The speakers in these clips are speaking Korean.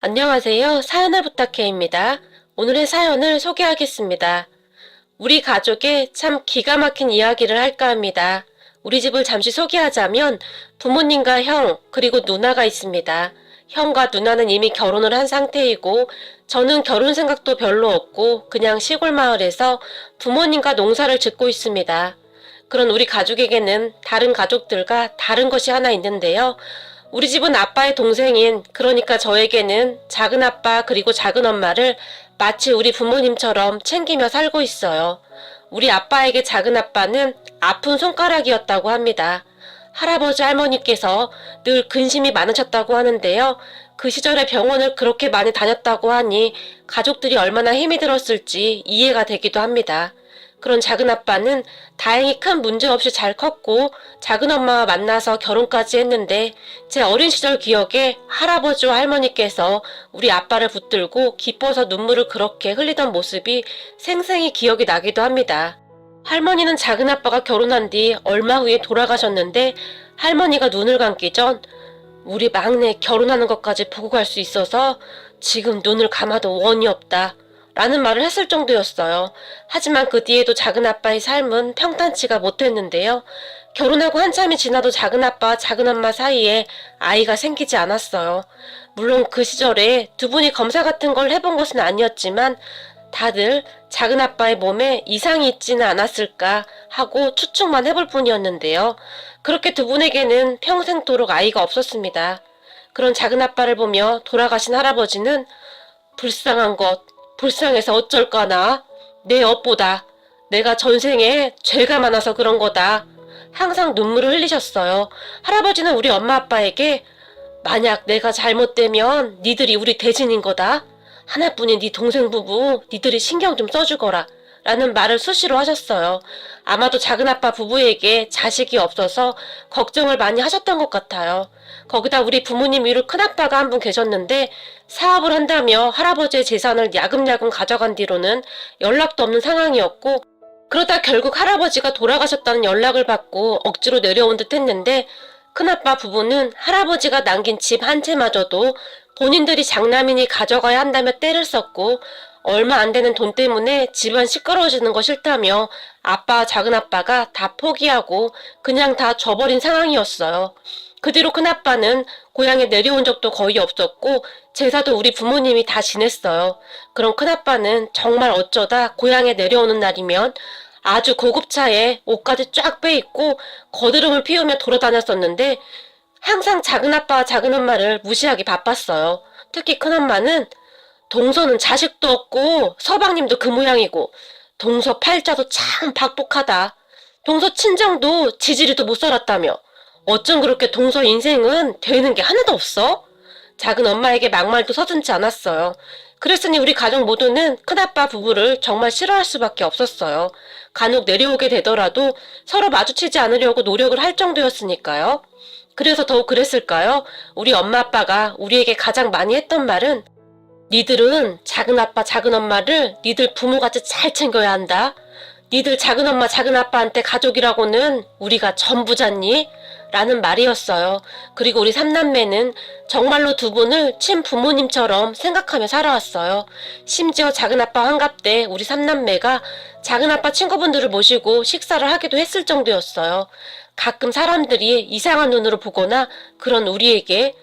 안녕하세요. 사연을 부탁해입니다. 오늘의 사연을 소개하겠습니다. 우리 가족의 참 기가 막힌 이야기를 할까 합니다. 우리 집을 잠시 소개하자면 부모님과 형, 그리고 누나가 있습니다. 형과 누나는 이미 결혼을 한 상태이고 저는 결혼 생각도 별로 없고 그냥 시골 마을에서 부모님과 농사를 짓고 있습니다. 그런 우리 가족에게는 다른 가족들과 다른 것이 하나 있는데요. 우리 집은 아빠의 동생인, 그러니까 저에게는 작은 아빠 그리고 작은 엄마를 마치 우리 부모님처럼 챙기며 살고 있어요. 우리 아빠에게 작은 아빠는 아픈 손가락이었다고 합니다. 할아버지 할머니께서 늘 근심이 많으셨다고 하는데요. 그 시절에 병원을 그렇게 많이 다녔다고 하니 가족들이 얼마나 힘이 들었을지 이해가 되기도 합니다. 그런 작은 아빠는 다행히 큰 문제 없이 잘 컸고 작은 엄마와 만나서 결혼까지 했는데 제 어린 시절 기억에 할아버지와 할머니께서 우리 아빠를 붙들고 기뻐서 눈물을 그렇게 흘리던 모습이 생생히 기억이 나기도 합니다. 할머니는 작은 아빠가 결혼한 뒤 얼마 후에 돌아가셨는데 할머니가 눈을 감기 전 우리 막내 결혼하는 것까지 보고 갈 수 있어서 지금 눈을 감아도 원이 없다 라는 말을 했을 정도였어요. 하지만 그 뒤에도 작은 아빠의 삶은 평탄치가 못했는데요. 결혼하고 한참이 지나도 작은 아빠와 작은 엄마 사이에 아이가 생기지 않았어요. 물론 그 시절에 두 분이 검사 같은 걸 해본 것은 아니었지만 다들 작은 아빠의 몸에 이상이 있지는 않았을까 하고 추측만 해볼 뿐이었는데요. 그렇게 두 분에게는 평생도록 아이가 없었습니다. 그런 작은 아빠를 보며 돌아가신 할아버지는 불쌍한 것, 불쌍해서 어쩔까나, 내 업보다 내가 전생에 죄가 많아서 그런 거다. 항상 눈물을 흘리셨어요. 할아버지는 우리 엄마 아빠에게 만약 내가 잘못되면 니들이 우리 대신인 거다. 하나뿐인 네 동생 부부 니들이 신경 좀 써주거라 라는 말을 수시로 하셨어요. 아마도 작은 아빠 부부에게 자식이 없어서 걱정을 많이 하셨던 것 같아요. 거기다 우리 부모님 위로 큰아빠가 한 분 계셨는데 사업을 한다며 할아버지의 재산을 야금야금 가져간 뒤로는 연락도 없는 상황이었고 그러다 결국 할아버지가 돌아가셨다는 연락을 받고 억지로 내려온 듯 했는데 큰아빠 부부는 할아버지가 남긴 집 한 채마저도 본인들이 장남이니 가져가야 한다며 떼를 썼고 얼마 안 되는 돈 때문에 집안 시끄러워지는 거 싫다며 아빠와 작은 아빠가 다 포기하고 그냥 다 줘버린 상황이었어요. 그 뒤로 큰아빠는 고향에 내려온 적도 거의 없었고 제사도 우리 부모님이 다 지냈어요. 그럼 큰아빠는 정말 어쩌다 고향에 내려오는 날이면 아주 고급차에 옷까지 쫙 빼입고 거드름을 피우며 돌아다녔었는데 항상 작은 아빠와 작은 엄마를 무시하기 바빴어요. 특히 큰엄마는 동서는 자식도 없고 서방님도 그 모양이고 동서 팔자도 참 박복하다. 동서 친정도 지지리도 못 살았다며 어쩜 그렇게 동서 인생은 되는 게 하나도 없어? 작은 엄마에게 막말도 서슴지 않았어요. 그랬으니 우리 가족 모두는 큰아빠 부부를 정말 싫어할 수밖에 없었어요. 간혹 내려오게 되더라도 서로 마주치지 않으려고 노력을 할 정도였으니까요. 그래서 더욱 그랬을까요? 우리 엄마 아빠가 우리에게 가장 많이 했던 말은 니들은 작은 아빠 작은 엄마를 니들 부모같이 잘 챙겨야 한다. 니들 작은 엄마 작은 아빠한테 가족이라고는 우리가 전부잖니? 라는 말이었어요. 그리고 우리 삼남매는 정말로 두 분을 친부모님처럼 생각하며 살아왔어요. 심지어 작은 아빠 환갑 때 우리 삼남매가 작은 아빠 친구분들을 모시고 식사를 하기도 했을 정도였어요. 가끔 사람들이 이상한 눈으로 보거나 그런 우리에게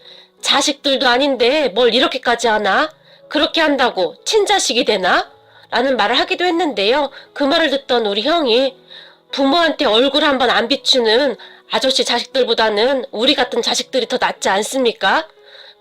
자식들도 아닌데 뭘 이렇게까지 하나? 그렇게 한다고 친자식이 되나? 라는 말을 하기도 했는데요. 그 말을 듣던 우리 형이 부모한테 얼굴 한번 안 비추는 아저씨 자식들보다는 우리 같은 자식들이 더 낫지 않습니까?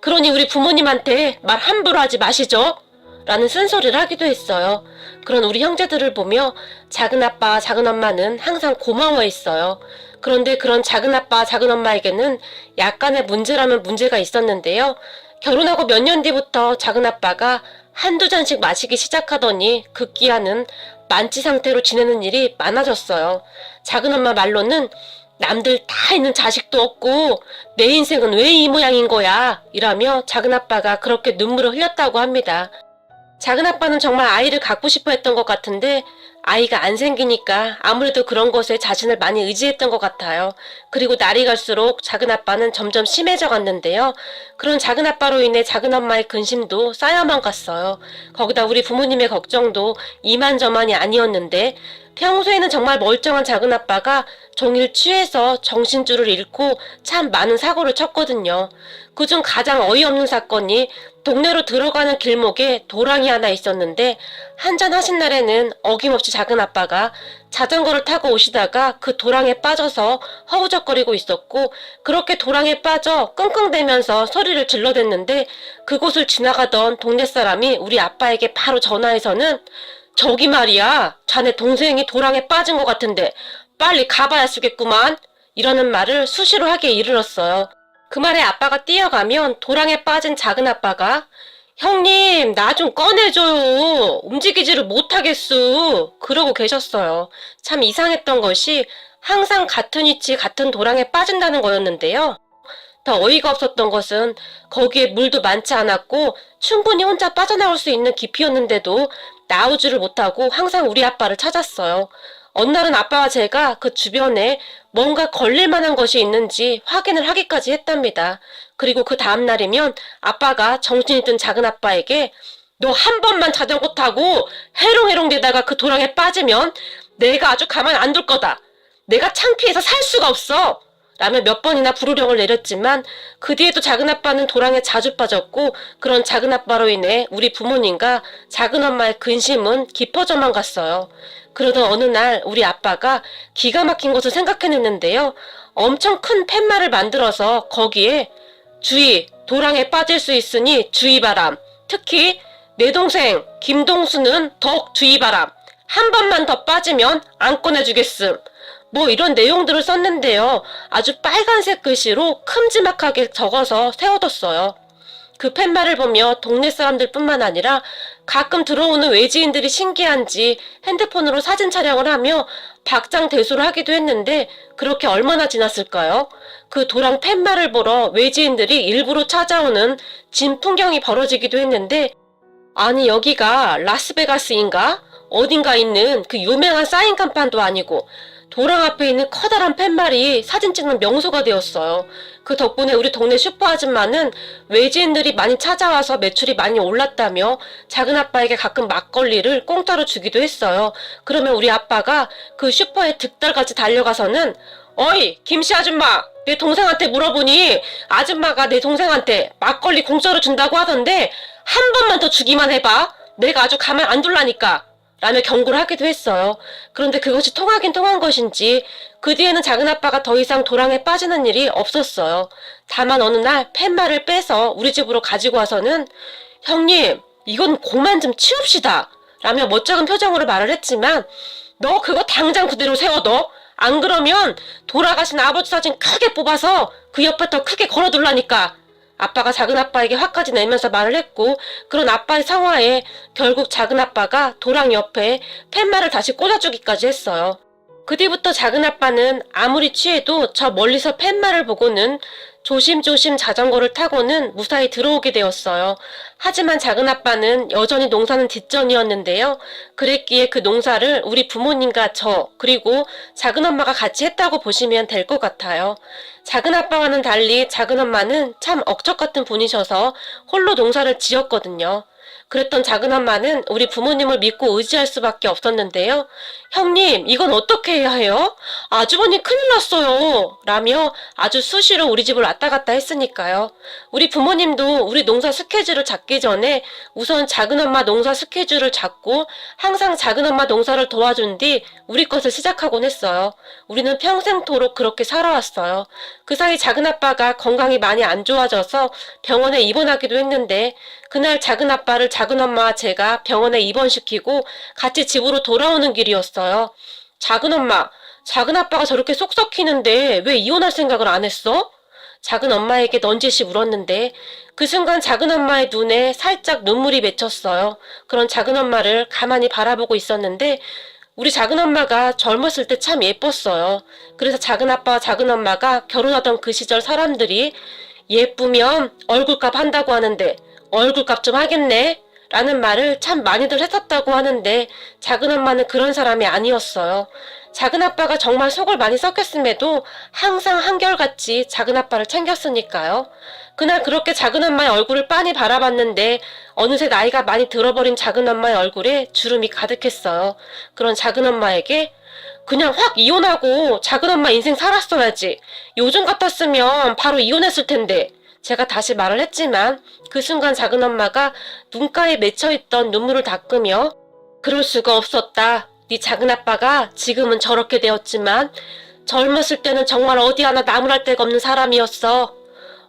그러니 우리 부모님한테 말 함부로 하지 마시죠. 라는 쓴소리를 하기도 했어요. 그런 우리 형제들을 보며 작은 아빠와 작은 엄마는 항상 고마워했어요. 그런데 그런 작은 아빠와 작은 엄마에게는 약간의 문제라면 문제가 있었는데요. 결혼하고 몇 년 뒤부터 작은 아빠가 한두 잔씩 마시기 시작하더니 급기야는 만취 상태로 지내는 일이 많아졌어요. 작은 엄마 말로는 남들 다 있는 자식도 없고 내 인생은 왜 이 모양인 거야 이라며 작은 아빠가 그렇게 눈물을 흘렸다고 합니다. 작은 아빠는 정말 아이를 갖고 싶어 했던 것 같은데 아이가 안 생기니까 아무래도 그런 것에 자신을 많이 의지했던 것 같아요. 그리고 날이 갈수록 작은아빠는 점점 심해져 갔는데요. 그런 작은아빠로 인해 작은엄마의 근심도 쌓여만 갔어요. 거기다 우리 부모님의 걱정도 이만저만이 아니었는데 평소에는 정말 멀쩡한 작은아빠가 종일 취해서 정신줄을 잃고 참 많은 사고를 쳤거든요. 그중 가장 어이없는 사건이 동네로 들어가는 길목에 도랑이 하나 있었는데 한잔하신 날에는 어김없이 작은아빠가 자전거를 타고 오시다가 그 도랑에 빠져서 허우적거리고 있었고 그렇게 도랑에 빠져 끙끙대면서 소리를 질러댔는데 그곳을 지나가던 동네 사람이 우리 아빠에게 바로 전화해서는 저기 말이야, 자네 동생이 도랑에 빠진 것 같은데 빨리 가봐야 쓰겠구만. 이러는 말을 수시로 하게 이르렀어요. 그 말에 아빠가 뛰어가면 도랑에 빠진 작은아빠가 형님, 나 좀 꺼내줘요. 움직이지를 못하겠소. 그러고 계셨어요. 참 이상했던 것이 항상 같은 위치, 같은 도랑에 빠진다는 거였는데요. 더 어이가 없었던 것은 거기에 물도 많지 않았고 충분히 혼자 빠져나올 수 있는 깊이였는데도 나오지를 못하고 항상 우리 아빠를 찾았어요. 어느 날은 아빠와 제가 그 주변에 뭔가 걸릴 만한 것이 있는지 확인을 하기까지 했답니다. 그리고 그 다음 날이면 아빠가 정신이 든 작은아빠에게 너 한 번만 자전거 타고 해롱해롱 대다가 그 도랑에 빠지면 내가 아주 가만 안 둘 거다. 내가 창피해서 살 수가 없어. 라며 몇 번이나 불호령을 내렸지만 그 뒤에도 작은아빠는 도랑에 자주 빠졌고 그런 작은아빠로 인해 우리 부모님과 작은엄마의 근심은 깊어져만 갔어요. 그러던 어느 날 우리 아빠가 기가 막힌 것을 생각해냈는데요. 엄청 큰 팻말을 만들어서 거기에 주의, 도랑에 빠질 수 있으니 주의바람. 특히 내 동생 김동수는 더욱 주의바람. 한 번만 더 빠지면 안 꺼내주겠음. 뭐 이런 내용들을 썼는데요. 아주 빨간색 글씨로 큼지막하게 적어서 세워뒀어요. 그 팻말을 보며 동네 사람들 뿐만 아니라 가끔 들어오는 외지인들이 신기한지 핸드폰으로 사진 촬영을 하며 박장대소를 하기도 했는데 그렇게 얼마나 지났을까요? 그 도랑 팻말을 보러 외지인들이 일부러 찾아오는 진풍경이 벌어지기도 했는데 아니 여기가 라스베가스인가? 어딘가 있는 그 유명한 사인 간판도 아니고 도랑 앞에 있는 커다란 팻말이 사진 찍는 명소가 되었어요. 그 덕분에 우리 동네 슈퍼 아줌마는 외지인들이 많이 찾아와서 매출이 많이 올랐다며 작은아빠에게 가끔 막걸리를 공짜로 주기도 했어요. 그러면 우리 아빠가 그 슈퍼에 득달같이 달려가서는 어이 김씨 아줌마, 내 동생한테 물어보니 아줌마가 내 동생한테 막걸리 공짜로 준다고 하던데 한 번만 더 주기만 해봐. 내가 아주 가만 안 둘라니까. 라며 경고를 하기도 했어요. 그런데 그것이 통하긴 통한 것인지 그 뒤에는 작은아빠가 더 이상 도랑에 빠지는 일이 없었어요. 다만 어느 날 팻말을 빼서 우리 집으로 가지고 와서는 형님, 이건 고만 좀 치웁시다. 라며 멋쩍은 표정으로 말을 했지만 너 그거 당장 그대로 세워둬. 안 그러면 돌아가신 아버지 사진 크게 뽑아서 그 옆에 더 크게 걸어둘라니까. 아빠가 작은아빠에게 화까지 내면서 말을 했고 그런 아빠의 상화에 결국 작은아빠가 도랑 옆에 팻말을 다시 꽂아주기까지 했어요. 그 뒤부터 작은아빠는 아무리 취해도 저 멀리서 팻말을 보고는 조심조심 자전거를 타고는 무사히 들어오게 되었어요. 하지만 작은아빠는 여전히 농사는 뒷전이었는데요. 그랬기에 그 농사를 우리 부모님과 저 그리고 작은엄마가 같이 했다고 보시면 될 것 같아요. 작은아빠와는 달리 작은엄마는 참 억척 같은 분이셔서 홀로 농사를 지었거든요. 그랬던 작은엄마는 우리 부모님을 믿고 의지할 수밖에 없었는데요. 형님, 이건 어떻게 해야 해요? 아주버님 큰일 났어요. 라며 아주 수시로 우리 집을 왔다 갔다 했으니까요. 우리 부모님도 우리 농사 스케줄을 잡기 전에 우선 작은엄마 농사 스케줄을 잡고 항상 작은엄마 농사를 도와준 뒤 우리 것을 시작하곤 했어요. 우리는 평생토록 그렇게 살아왔어요. 그 사이 작은아빠가 건강이 많이 안 좋아져서 병원에 입원하기도 했는데 그날 작은아빠를 작은엄마와 제가 병원에 입원시키고 같이 집으로 돌아오는 길이었어요. 작은엄마, 작은아빠가 저렇게 속 썩히는데 왜 이혼할 생각을 안 했어? 작은엄마에게 넌지시 물었는데 그 순간 작은엄마의 눈에 살짝 눈물이 맺혔어요. 그런 작은엄마를 가만히 바라보고 있었는데 우리 작은엄마가 젊었을 때 참 예뻤어요. 그래서 작은아빠와 작은엄마가 결혼하던 그 시절 사람들이 예쁘면 얼굴값 한다고 하는데 얼굴값 좀 하겠네? 라는 말을 참 많이들 했었다고 하는데 작은엄마는 그런 사람이 아니었어요. 작은아빠가 정말 속을 많이 썩혔음에도 항상 한결같이 작은아빠를 챙겼으니까요. 그날 그렇게 작은엄마의 얼굴을 빤히 바라봤는데 어느새 나이가 많이 들어버린 작은엄마의 얼굴에 주름이 가득했어요. 그런 작은엄마에게 그냥 확 이혼하고 작은엄마 인생 살았어야지. 요즘 같았으면 바로 이혼했을 텐데. 제가 다시 말을 했지만 그 순간 작은엄마가 눈가에 맺혀있던 눈물을 닦으며 그럴 수가 없었다. 네 작은아빠가 지금은 저렇게 되었지만 젊었을 때는 정말 어디 하나 나무랄 데가 없는 사람이었어.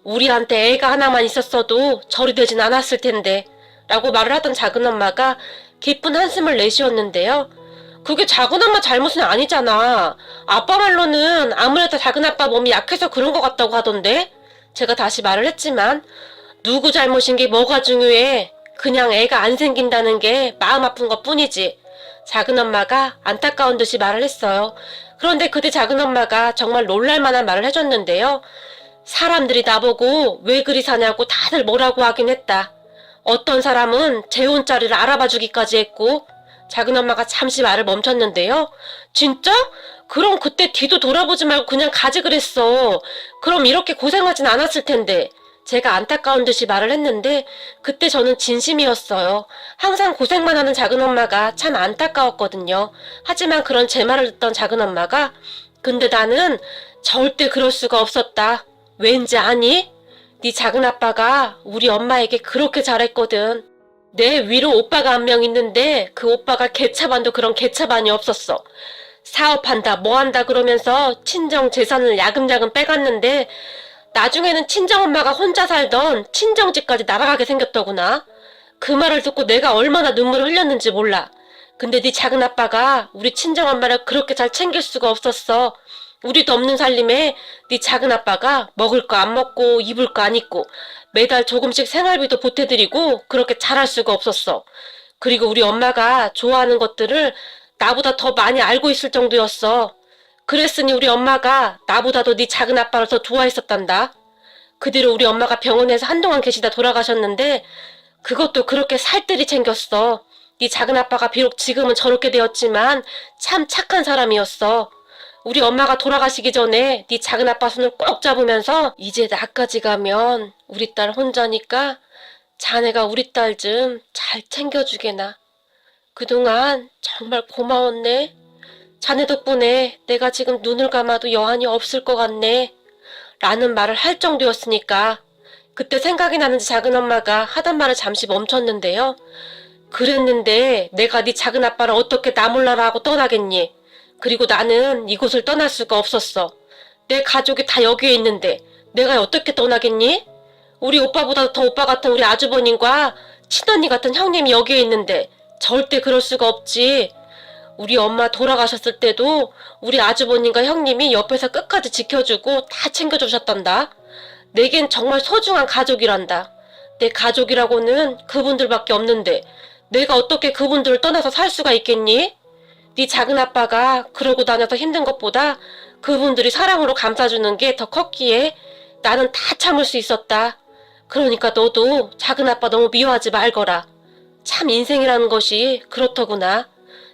우리한테 애가 하나만 있었어도 저리 되진 않았을 텐데 라고 말을 하던 작은엄마가 깊은 한숨을 내쉬었는데요. 그게 작은엄마 잘못은 아니잖아. 아빠 말로는 아무래도 작은아빠 몸이 약해서 그런 것 같다고 하던데. 제가 다시 말을 했지만 누구 잘못인 게 뭐가 중요해. 그냥 애가 안 생긴다는 게 마음 아픈 것 뿐이지. 작은엄마가 안타까운 듯이 말을 했어요. 그런데 그때 작은엄마가 정말 놀랄만한 말을 해줬는데요. 사람들이 나보고 왜 그리 사냐고 다들 뭐라고 하긴 했다. 어떤 사람은 재혼자리를 알아봐 주기까지 했고. 작은엄마가 잠시 말을 멈췄는데요. 진짜? 그럼 그때 뒤도 돌아보지 말고 그냥 가지 그랬어. 그럼 이렇게 고생하진 않았을 텐데. 제가 안타까운 듯이 말을 했는데 그때 저는 진심이었어요. 항상 고생만 하는 작은엄마가 참 안타까웠거든요. 하지만 그런 제 말을 듣던 작은엄마가 근데 나는 절대 그럴 수가 없었다. 왠지 아니? 네 작은아빠가 우리 엄마에게 그렇게 잘했거든. 내 위로 오빠가 한 명 있는데 그 오빠가 개차반도 그런 개차반이 없었어. 사업한다 뭐한다 그러면서 친정 재산을 야금야금 빼갔는데 나중에는 친정엄마가 혼자 살던 친정집까지 날아가게 생겼더구나. 그 말을 듣고 내가 얼마나 눈물을 흘렸는지 몰라. 근데 네 작은아빠가 우리 친정엄마를 그렇게 잘 챙길 수가 없었어. 우리도 없는 살림에 네 작은아빠가 먹을 거 안 먹고 입을 거 안 입고 매달 조금씩 생활비도 보태드리고 그렇게 잘할 수가 없었어. 그리고 우리 엄마가 좋아하는 것들을 나보다 더 많이 알고 있을 정도였어. 그랬으니 우리 엄마가 나보다도 네 작은아빠를 더 좋아했었단다. 그 뒤로 우리 엄마가 병원에서 한동안 계시다 돌아가셨는데 그것도 그렇게 살뜰히 챙겼어. 네 작은아빠가 비록 지금은 저렇게 되었지만 참 착한 사람이었어. 우리 엄마가 돌아가시기 전에 네 작은아빠 손을 꼭 잡으면서 이제 나까지 가면 우리 딸 혼자니까 자네가 우리 딸 좀 잘 챙겨주게나. 그동안 정말 고마웠네. 자네 덕분에 내가 지금 눈을 감아도 여한이 없을 것 같네. 라는 말을 할 정도였으니까 그때 생각이 나는지 작은엄마가 하던 말을 잠시 멈췄는데요. 그랬는데 내가 네 작은아빠를 어떻게 나 몰라라 하고 떠나겠니? 그리고 나는 이곳을 떠날 수가 없었어. 내 가족이 다 여기에 있는데 내가 어떻게 떠나겠니? 우리 오빠보다 더 오빠 같은 우리 아주버님과 친언니 같은 형님이 여기에 있는데 절대 그럴 수가 없지. 우리 엄마 돌아가셨을 때도 우리 아주버님과 형님이 옆에서 끝까지 지켜주고 다 챙겨주셨단다. 내겐 정말 소중한 가족이란다. 내 가족이라고는 그분들밖에 없는데 내가 어떻게 그분들을 떠나서 살 수가 있겠니? 네 작은아빠가 그러고 다녀서 힘든 것보다 그분들이 사랑으로 감싸주는 게 더 컸기에 나는 다 참을 수 있었다. 그러니까 너도 작은아빠 너무 미워하지 말거라. 참 인생이라는 것이 그렇더구나.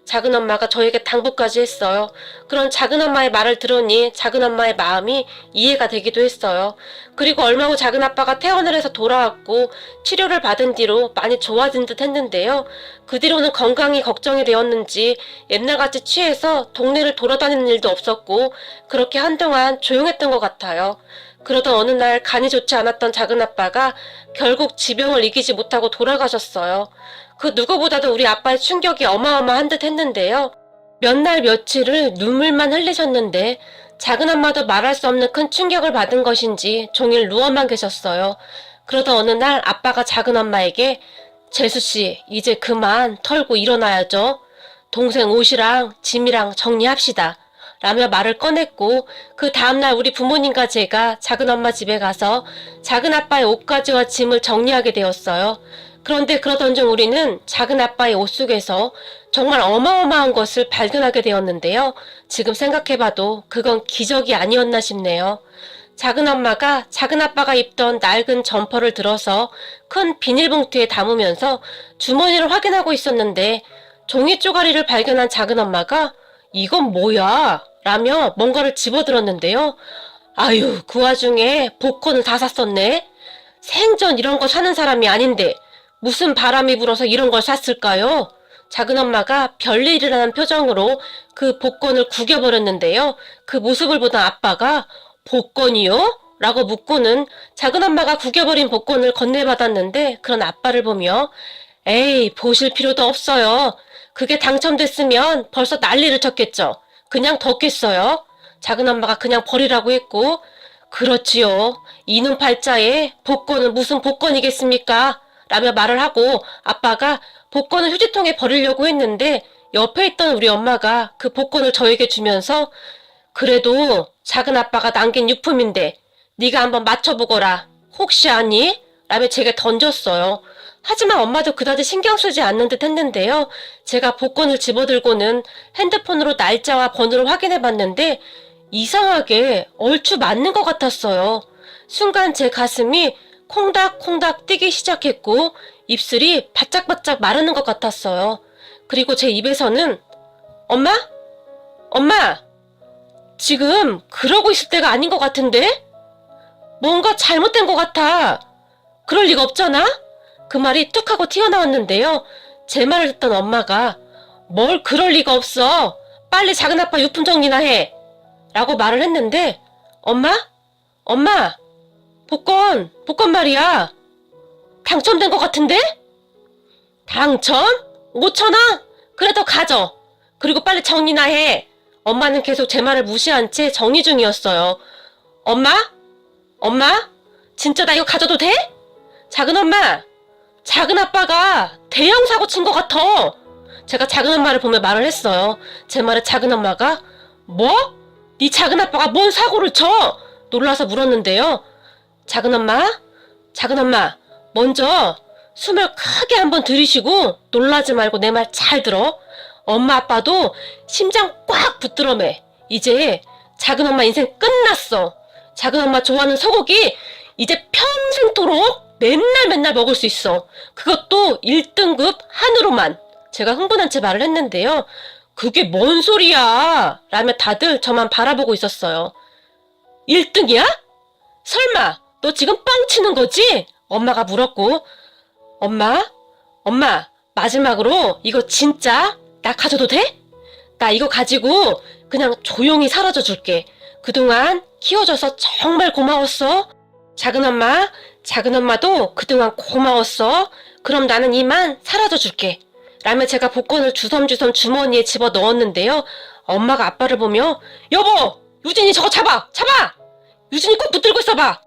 작은엄마가 저에게 당부까지 했어요. 그런 작은엄마의 말을 들으니 작은엄마의 마음이 이해가 되기도 했어요. 그리고 얼마 후 작은아빠가 퇴원을 해서 돌아왔고 치료를 받은 뒤로 많이 좋아진 듯 했는데요. 그 뒤로는 건강이 걱정이 되었는지 옛날같이 취해서 동네를 돌아다니는 일도 없었고 그렇게 한동안 조용했던 것 같아요. 그러던 어느 날 간이 좋지 않았던 작은아빠가 결국 지병을 이기지 못하고 돌아가셨어요. 그 누구보다도 우리 아빠의 충격이 어마어마한 듯 했는데요. 몇 날 며칠을 눈물만 흘리셨는데 작은엄마도 말할 수 없는 큰 충격을 받은 것인지 종일 누워만 계셨어요. 그러던 어느 날 아빠가 작은엄마에게 재수씨 이제 그만 털고 일어나야죠. 동생 옷이랑 짐이랑 정리합시다. 라며 말을 꺼냈고 그 다음날 우리 부모님과 제가 작은엄마 집에 가서 작은아빠의 옷가지와 짐을 정리하게 되었어요. 그런데 그러던 중 우리는 작은아빠의 옷 속에서 정말 어마어마한 것을 발견하게 되었는데요. 지금 생각해봐도 그건 기적이 아니었나 싶네요. 작은 엄마가 작은 아빠가 입던 낡은 점퍼를 들어서 큰 비닐봉투에 담으면서 주머니를 확인하고 있었는데 종이 쪼가리를 발견한 작은 엄마가 이건 뭐야? 라며 뭔가를 집어들었는데요. 아유, 그 와중에 복권을 다 샀었네. 생전 이런 거 사는 사람이 아닌데 무슨 바람이 불어서 이런 걸 샀을까요? 작은 엄마가 별일이라는 표정으로 그 복권을 구겨버렸는데요. 그 모습을 보던 아빠가 복권이요? 라고 묻고는 작은 엄마가 구겨버린 복권을 건네받았는데 그런 아빠를 보며 에이, 보실 필요도 없어요. 그게 당첨됐으면 벌써 난리를 쳤겠죠. 그냥 뒀겠어요. 작은 엄마가 그냥 버리라고 했고 그렇지요. 이눈 팔자에 복권은 무슨 복권이겠습니까? 라며 말을 하고 아빠가 복권을 휴지통에 버리려고 했는데 옆에 있던 우리 엄마가 그 복권을 저에게 주면서 그래도 작은 아빠가 남긴 유품인데 네가 한번 맞춰보거라. 혹시 아니? 라며 제게 던졌어요. 하지만 엄마도 그다지 신경 쓰지 않는 듯 했는데요. 제가 복권을 집어들고는 핸드폰으로 날짜와 번호를 확인해 봤는데 이상하게 얼추 맞는 것 같았어요. 순간 제 가슴이 콩닥콩닥 뛰기 시작했고 입술이 바짝바짝 마르는 것 같았어요. 그리고 제 입에서는 엄마? 엄마! 지금 그러고 있을 때가 아닌 것 같은데? 뭔가 잘못된 것 같아. 그럴 리가 없잖아? 그 말이 뚝 하고 튀어나왔는데요. 제 말을 듣던 엄마가 뭘 그럴 리가 없어. 빨리 작은 아빠 유품 정리나 해. 라고 말을 했는데 엄마? 엄마! 복권 말이야. 당첨된 것 같은데? 당첨? 5,000원? 그래도 가져. 그리고 빨리 정리나 해. 엄마는 계속 제 말을 무시한 채 정리 중이었어요. 엄마? 엄마? 진짜 나 이거 가져도 돼? 작은 엄마! 작은 아빠가 대형 사고 친 것 같아. 제가 작은 엄마를 보며 말을 했어요. 제 말에 작은 엄마가 뭐? 네 작은 아빠가 뭔 사고를 쳐? 놀라서 물었는데요. 작은 엄마, 먼저 숨을 크게 한번 들이쉬고 놀라지 말고 내 말 잘 들어. 엄마 아빠도 심장 꽉 붙들어 매. 이제 작은 엄마 인생 끝났어. 작은 엄마 좋아하는 소고기 이제 평생토록 맨날 먹을 수 있어. 그것도 1등급 한우로만. 제가 흥분한 채 말을 했는데요. 그게 뭔 소리야? 라며 다들 저만 바라보고 있었어요. 1등이야? 설마 너 지금 뻥 치는 거지? 엄마가 물었고 엄마 마지막으로 이거 진짜 나 가져도 돼? 나 이거 가지고 그냥 조용히 사라져 줄게. 그동안 키워줘서 정말 고마웠어. 작은 엄마도 그동안 고마웠어. 그럼 나는 이만 사라져 줄게. 라며 제가 복권을 주섬주섬 주머니에 집어 넣었는데요. 엄마가 아빠를 보며 여보! 유진이 저거 잡아! 유진이 꼭 붙들고 있어봐!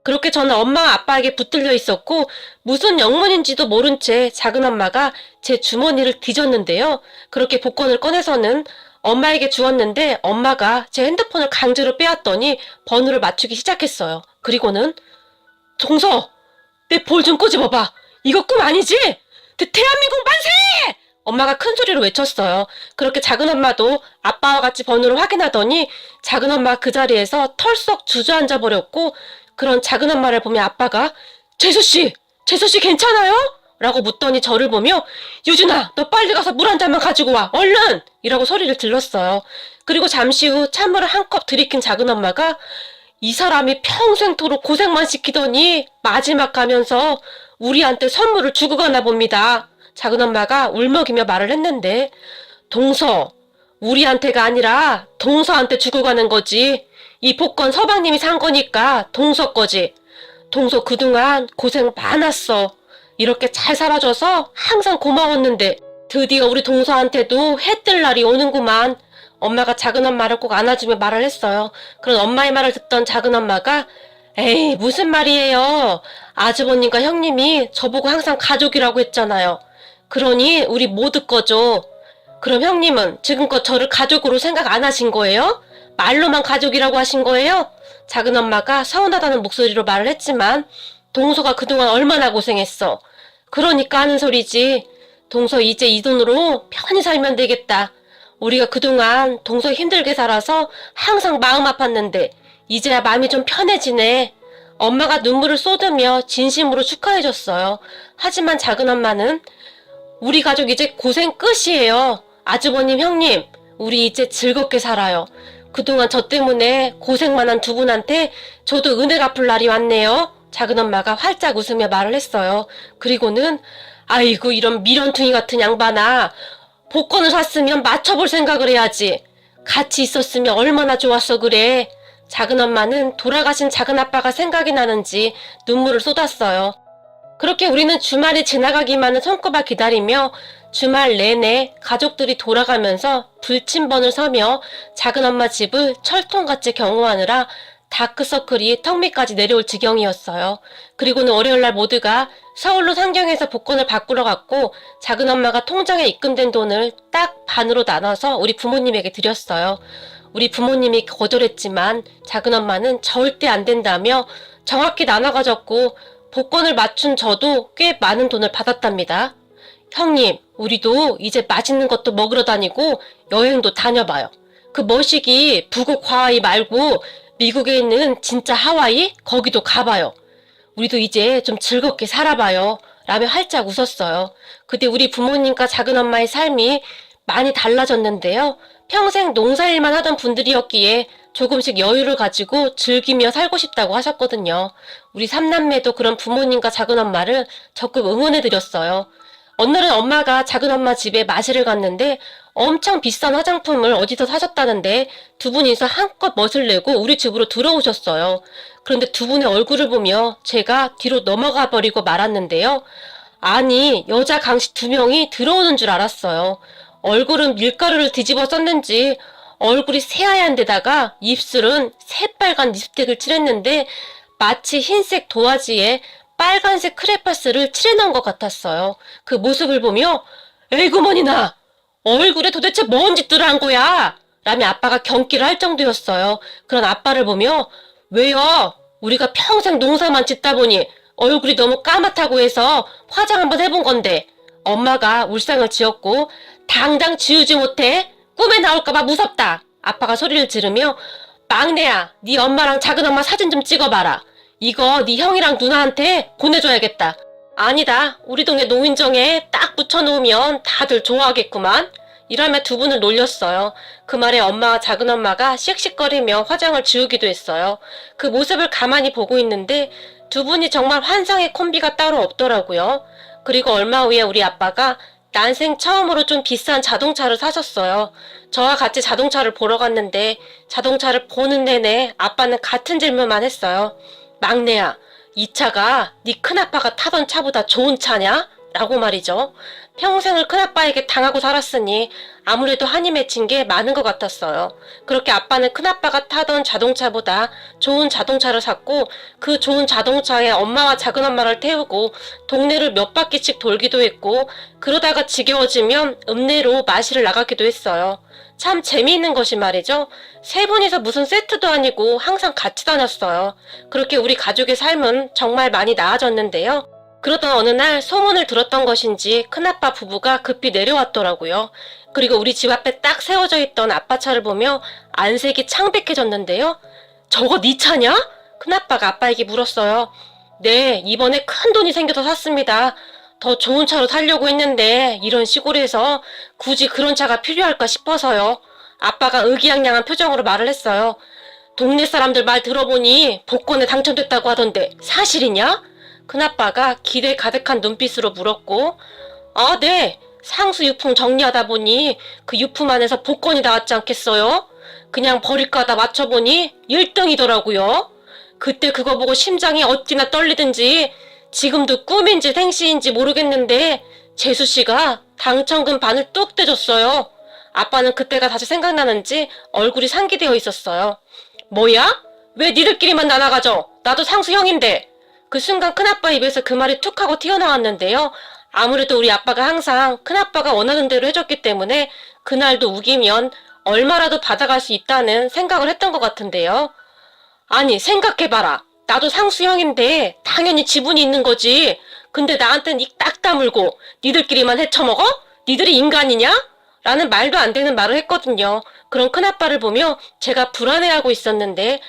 그렇게 저는 엄마와 아빠에게 붙들려 있었고 무슨 영문인지도 모른 채 작은 엄마가 제 주머니를 뒤졌는데요. 그렇게 복권을 꺼내서는 엄마에게 주었는데 엄마가 제 핸드폰을 강제로 빼앗더니 번호를 맞추기 시작했어요. 그리고는 동서! 내 볼 좀 꼬집어봐! 이거 꿈 아니지? 대한민국 만세! 엄마가 큰 소리로 외쳤어요. 그렇게 작은 엄마도 아빠와 같이 번호를 확인하더니 작은 엄마가 그 자리에서 털썩 주저앉아 버렸고 그런 작은 엄마를 보며 아빠가 재수씨 괜찮아요? 라고 묻더니 저를 보며 유진아 너 빨리 가서 물 한 잔만 가지고 와 얼른! 이라고 소리를 질렀어요. 그리고 잠시 후 찬물을 한 컵 들이킨 작은 엄마가 이 사람이 평생토록 고생만 시키더니 마지막 가면서 우리한테 선물을 주고 가나 봅니다. 작은 엄마가 울먹이며 말을 했는데 동서, 우리한테가 아니라 동서한테 주고 가는 거지. 이 복권 서방님이 산 거니까 동서 거지. 동서 그동안 고생 많았어. 이렇게 잘 살아줘서 항상 고마웠는데 드디어 우리 동서한테도 해 뜰 날이 오는구만. 엄마가 작은 엄마를 꼭 안아주며 말을 했어요. 그런 엄마의 말을 듣던 작은 엄마가 에이 무슨 말이에요. 아주버님과 형님이 저보고 항상 가족이라고 했잖아요. 그러니 우리 모두 거죠. 그럼 형님은 지금껏 저를 가족으로 생각 안 하신 거예요? 말로만 가족이라고 하신 거예요? 작은 엄마가 서운하다는 목소리로 말을 했지만 동서가 그동안 얼마나 고생했어. 그러니까 하는 소리지. 동서 이제 이 돈으로 편히 살면 되겠다. 우리가 그동안 동서 힘들게 살아서 항상 마음 아팠는데 이제야 마음이 좀 편해지네. 엄마가 눈물을 쏟으며 진심으로 축하해줬어요. 하지만 작은엄마는 우리 가족 이제 고생 끝이에요. 아주버님, 형님, 우리 이제 즐겁게 살아요. 그동안 저 때문에 고생만 한 두 분한테 저도 은혜 갚을 날이 왔네요. 작은엄마가 활짝 웃으며 말을 했어요. 그리고는 아이고 이런 미련퉁이 같은 양반아. 복권을 샀으면 맞춰볼 생각을 해야지. 같이 있었으면 얼마나 좋았어 그래. 작은엄마는 돌아가신 작은아빠가 생각이 나는지 눈물을 쏟았어요. 그렇게 우리는 주말이 지나가기만을 손꼽아 기다리며 주말 내내 가족들이 돌아가면서 불침번을 서며 작은엄마 집을 철통같이 경호하느라 다크서클이 턱 밑까지 내려올 지경이었어요. 그리고는 월요일날 모두가 서울로 상경해서 복권을 바꾸러 갔고 작은엄마가 통장에 입금된 돈을 딱 반으로 나눠서 우리 부모님에게 드렸어요. 우리 부모님이 거절했지만 작은엄마는 절대 안 된다며 정확히 나눠 가졌고 복권을 맞춘 저도 꽤 많은 돈을 받았답니다. 형님, 우리도 이제 맛있는 것도 먹으러 다니고 여행도 다녀봐요. 그 머시기 북극 하와이 말고 미국에 있는 진짜 하와이? 거기도 가봐요. 우리도 이제 좀 즐겁게 살아봐요. 라며 활짝 웃었어요. 그때 우리 부모님과 작은엄마의 삶이 많이 달라졌는데요. 평생 농사일만 하던 분들이었기에 조금씩 여유를 가지고 즐기며 살고 싶다고 하셨거든요. 우리 삼남매도 그런 부모님과 작은엄마를 적극 응원해드렸어요. 어느 날은 엄마가 작은엄마 집에 마실을 갔는데 엄청 비싼 화장품을 어디서 사셨다는데 두 분이서 한껏 멋을 내고 우리 집으로 들어오셨어요. 그런데 두 분의 얼굴을 보며 제가 뒤로 넘어가 버리고 말았는데요. 아니, 여자 강씨 두 명이 들어오는 줄 알았어요. 얼굴은 밀가루를 뒤집어 썼는지 얼굴이 새하얀 데다가 입술은 새빨간 립스틱을 칠했는데 마치 흰색 도화지에 빨간색 크레파스를 칠해놓은 것 같았어요. 그 모습을 보며 에이구머니나 얼굴에 도대체 뭔 짓들을 한 거야? 라며 아빠가 경기를 할 정도였어요. 그런 아빠를 보며 왜요? 우리가 평생 농사만 짓다 보니 얼굴이 너무 까맣다고 해서 화장 한번 해본 건데 엄마가 울상을 지었고 당장 지우지 못해? 꿈에 나올까봐 무섭다. 아빠가 소리를 지르며 막내야, 네 엄마랑 작은엄마 사진 좀 찍어봐라. 이거 네 형이랑 누나한테 보내줘야겠다. 아니다. 우리 동네 노인정에 딱 붙여놓으면 다들 좋아하겠구만. 이러며 두 분을 놀렸어요. 그 말에 엄마와 작은엄마가 씩씩거리며 화장을 지우기도 했어요. 그 모습을 가만히 보고 있는데 두 분이 정말 환상의 콤비가 따로 없더라고요. 그리고 얼마 후에 우리 아빠가 난생 처음으로 좀 비싼 자동차를 사셨어요. 저와 같이 자동차를 보러 갔는데 자동차를 보는 내내 아빠는 같은 질문만 했어요. 막내야, 이 차가 네 큰아빠가 타던 차보다 좋은 차냐? 라고 말이죠. 평생을 큰아빠에게 당하고 살았으니 아무래도 한이 맺힌 게 많은 것 같았어요. 그렇게 아빠는 큰아빠가 타던 자동차보다 좋은 자동차를 샀고 그 좋은 자동차에 엄마와 작은엄마를 태우고 동네를 몇 바퀴씩 돌기도 했고 그러다가 지겨워지면 읍내로 마시를 나가기도 했어요. 참 재미있는 것이 말이죠. 세 분이서 무슨 세트도 아니고 항상 같이 다녔어요. 그렇게 우리 가족의 삶은 정말 많이 나아졌는데요. 그러던 어느 날 소문을 들었던 것인지 큰아빠 부부가 급히 내려왔더라고요. 그리고 우리 집 앞에 딱 세워져 있던 아빠 차를 보며 안색이 창백해졌는데요. 저거 네 차냐? 큰아빠가 아빠에게 물었어요. 네, 이번에 큰 돈이 생겨서 샀습니다. 더 좋은 차로 살려고 했는데 이런 시골에서 굳이 그런 차가 필요할까 싶어서요. 아빠가 의기양양한 표정으로 말을 했어요. 동네 사람들 말 들어보니 복권에 당첨됐다고 하던데 사실이냐? 큰아빠가 기대 가득한 눈빛으로 물었고 아, 네. 상수 유품 정리하다 보니 그 유품 안에서 복권이 나왔지 않겠어요? 그냥 버릴까 하다 맞춰보니 1등이더라고요. 그때 그거 보고 심장이 어찌나 떨리든지 지금도 꿈인지 생시인지 모르겠는데 재수씨가 당첨금 반을 뚝 떼줬어요. 아빠는 그때가 다시 생각나는지 얼굴이 상기되어 있었어요. 뭐야? 왜 니들끼리만 나눠가져? 나도 상수 형인데. 그 순간 큰아빠 입에서 그 말이 툭 하고 튀어나왔는데요. 아무래도 우리 아빠가 항상 큰아빠가 원하는 대로 해줬기 때문에 그날도 우기면 얼마라도 받아갈 수 있다는 생각을 했던 것 같은데요. 아니 생각해봐라. 나도 상수형인데 당연히 지분이 있는 거지. 근데 나한텐 입 딱 다물고 니들끼리만 헤쳐먹어? 니들이 인간이냐? 라는 말도 안 되는 말을 했거든요. 그런 큰아빠를 보며 제가 불안해하고 있었는데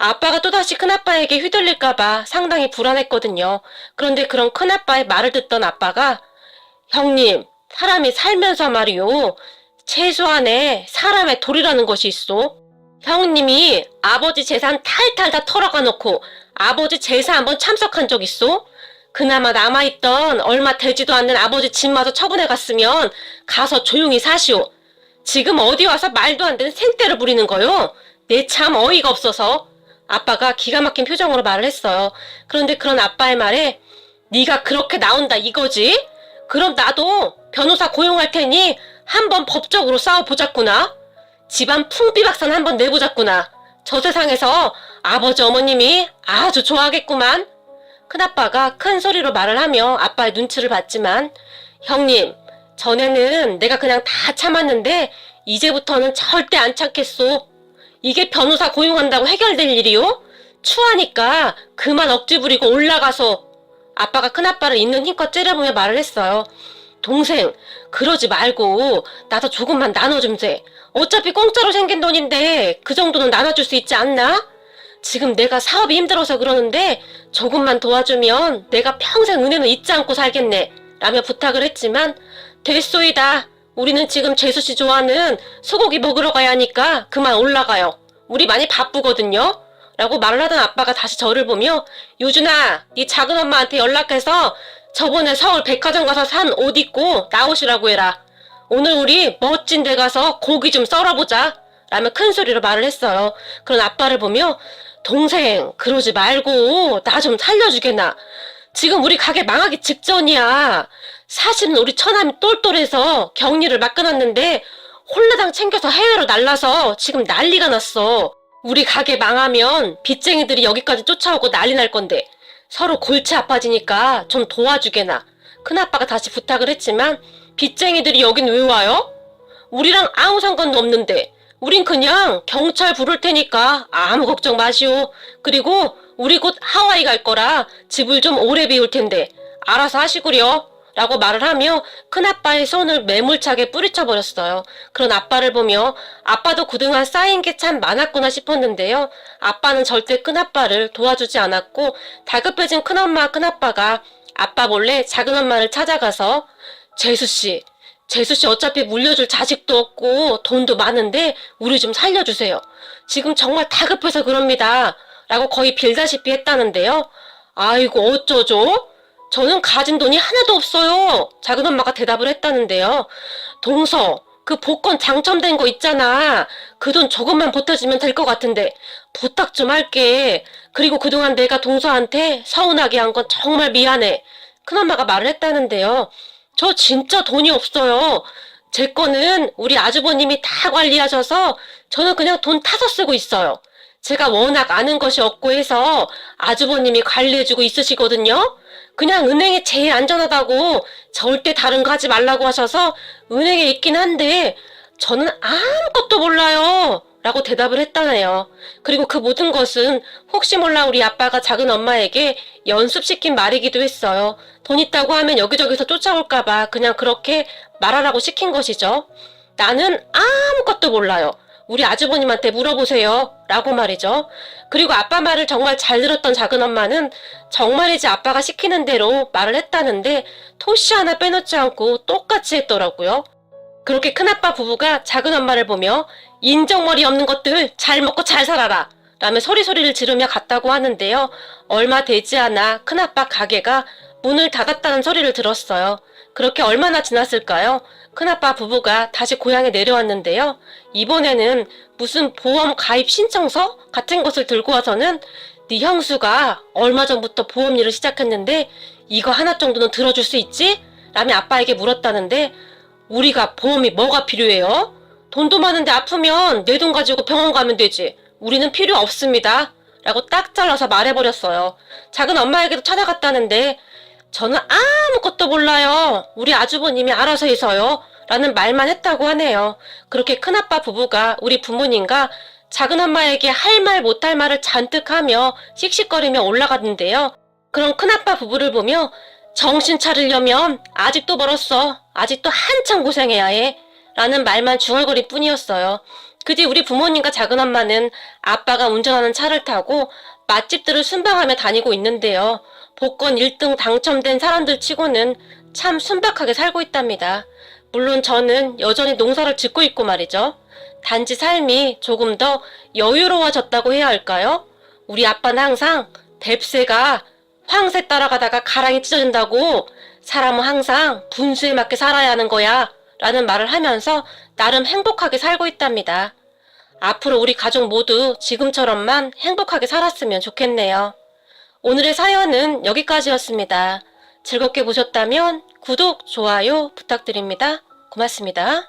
아빠가 또다시 큰아빠에게 휘둘릴까봐 상당히 불안했거든요. 그런데 그런 큰아빠의 말을 듣던 아빠가 형님, 사람이 살면서 말이요. 최소한의 사람의 도리라는 것이 있어. 형님이 아버지 재산 탈탈 다 털어가 놓고 아버지 제사 한번 참석한 적 있어? 그나마 남아있던 얼마 되지도 않는 아버지 집마저 처분해 갔으면 가서 조용히 사시오. 지금 어디 와서 말도 안 되는 생떼를 부리는 거요? 내 참 어이가 없어서. 아빠가 기가 막힌 표정으로 말을 했어요. 그런데 그런 아빠의 말에 네가 그렇게 나온다 이거지? 그럼 나도 변호사 고용할 테니 한번 법적으로 싸워보자꾸나. 집안 풍비박산 한번 내보자꾸나. 저 세상에서 아버지 어머님이 아주 좋아하겠구만. 큰아빠가 큰 소리로 말을 하며 아빠의 눈치를 봤지만 형님, 전에는 내가 그냥 다 참았는데 이제부터는 절대 안 참겠소. 이게 변호사 고용한다고 해결될 일이요? 추하니까 그만 억지 부리고 올라가서. 아빠가 큰아빠를 있는 힘껏 째려보며 말을 했어요. 동생, 그러지 말고 나도 조금만 나눠주면 돼. 어차피 공짜로 생긴 돈인데 그 정도는 나눠줄 수 있지 않나? 지금 내가 사업이 힘들어서 그러는데 조금만 도와주면 내가 평생 은혜는 잊지 않고 살겠네. 라며 부탁을 했지만 됐소이다. 우리는 지금 재수씨 좋아하는 소고기 먹으러 가야 하니까 그만 올라가요. 우리 많이 바쁘거든요. 라고 말을 하던 아빠가 다시 저를 보며 유준아, 네 작은 엄마한테 연락해서 저번에 서울 백화점 가서 산 옷 입고 나오시라고 해라. 오늘 우리 멋진 데 가서 고기 좀 썰어보자. 라며 큰 소리로 말을 했어요. 그런 아빠를 보며 동생, 그러지 말고 나 좀 살려주게나. 지금 우리 가게 망하기 직전이야. 사실은 우리 처남이 똘똘해서 격리를 막 끊었는데 홀라당 챙겨서 해외로 날라서 지금 난리가 났어. 우리 가게 망하면 빚쟁이들이 여기까지 쫓아오고 난리 날 건데 서로 골치 아파지니까 좀 도와주게나. 큰아빠가 다시 부탁을 했지만 빚쟁이들이 여긴 왜 와요? 우리랑 아무 상관도 없는데 우린 그냥 경찰 부를 테니까 아무 걱정 마시오. 그리고 우리 곧 하와이 갈 거라 집을 좀 오래 비울 텐데 알아서 하시구려. 라고 말을 하며 큰아빠의 손을 매몰차게 뿌리쳐버렸어요. 그런 아빠를 보며 아빠도 그동안 쌓인 게 참 많았구나 싶었는데요. 아빠는 절대 큰아빠를 도와주지 않았고 다급해진 큰엄마 큰아빠가 아빠 몰래 작은엄마를 찾아가서 재수씨 어차피 물려줄 자식도 없고 돈도 많은데 우리 좀 살려주세요. 지금 정말 다급해서 그럽니다. 라고 거의 빌다시피 했다는데요. 아이고 어쩌죠? 저는 가진 돈이 하나도 없어요. 작은엄마가 대답을 했다는데요. 동서, 그 복권 당첨된 거 있잖아. 그 돈 조금만 보태주면 될 것 같은데 부탁 좀 할게. 그리고 그동안 내가 동서한테 서운하게 한 건 정말 미안해. 큰엄마가 말을 했다는데요. 저 진짜 돈이 없어요. 제 거는 우리 아주버님이 다 관리하셔서 저는 그냥 돈 타서 쓰고 있어요. 제가 워낙 아는 것이 없고 해서 아주버님이 관리해주고 있으시거든요. 그냥 은행이 제일 안전하다고 절대 다른 거 하지 말라고 하셔서 은행에 있긴 한데 저는 아무것도 몰라요. 라고 대답을 했다네요. 그리고 그 모든 것은 혹시 몰라 우리 아빠가 작은 엄마에게 연습시킨 말이기도 했어요. 돈 있다고 하면 여기저기서 쫓아올까봐 그냥 그렇게 말하라고 시킨 것이죠. 나는 아무것도 몰라요. 우리 아주버님한테 물어보세요. 라고 말이죠. 그리고 아빠 말을 정말 잘 들었던 작은 엄마는 정말이지 아빠가 시키는 대로 말을 했다는데 토시 하나 빼놓지 않고 똑같이 했더라고요. 그렇게 큰아빠 부부가 작은 엄마를 보며 인정머리 없는 것들 잘 먹고 잘 살아라 라며 소리를 지르며 갔다고 하는데요. 얼마 되지 않아 큰아빠 가게가 문을 닫았다는 소리를 들었어요. 그렇게 얼마나 지났을까요? 큰아빠 부부가 다시 고향에 내려왔는데요. 이번에는 무슨 보험 가입 신청서 같은 것을 들고 와서는 네 형수가 얼마 전부터 보험 일을 시작했는데 이거 하나 정도는 들어줄 수 있지? 라며 아빠에게 물었다는데 우리가 보험이 뭐가 필요해요? 돈도 많은데 아프면 내 돈 가지고 병원 가면 되지. 우리는 필요 없습니다. 라고 딱 잘라서 말해버렸어요. 작은 엄마에게도 찾아갔다는데 저는 아무것도 몰라요. 우리 아주버님이 알아서 해서요. 라는 말만 했다고 하네요. 그렇게 큰아빠 부부가 우리 부모님과 작은 엄마에게 할 말 못할 말을 잔뜩 하며 씩씩거리며 올라갔는데요. 그런 큰아빠 부부를 보며 정신 차리려면 아직도 멀었어. 아직도 한참 고생해야 해. 라는 말만 중얼거릴 뿐이었어요. 그 뒤 우리 부모님과 작은엄마는 아빠가 운전하는 차를 타고 맛집들을 순방하며 다니고 있는데요. 복권 1등 당첨된 사람들 치고는 참 순박하게 살고 있답니다. 물론 저는 여전히 농사를 짓고 있고 말이죠. 단지 삶이 조금 더 여유로워졌다고 해야 할까요? 우리 아빠는 항상 뱁새가 황새 따라가다가 가랑이 찢어진다고 사람은 항상 분수에 맞게 살아야 하는 거야 라는 말을 하면서 나름 행복하게 살고 있답니다. 앞으로 우리 가족 모두 지금처럼만 행복하게 살았으면 좋겠네요. 오늘의 사연은 여기까지였습니다. 즐겁게 보셨다면 구독, 좋아요 부탁드립니다. 고맙습니다.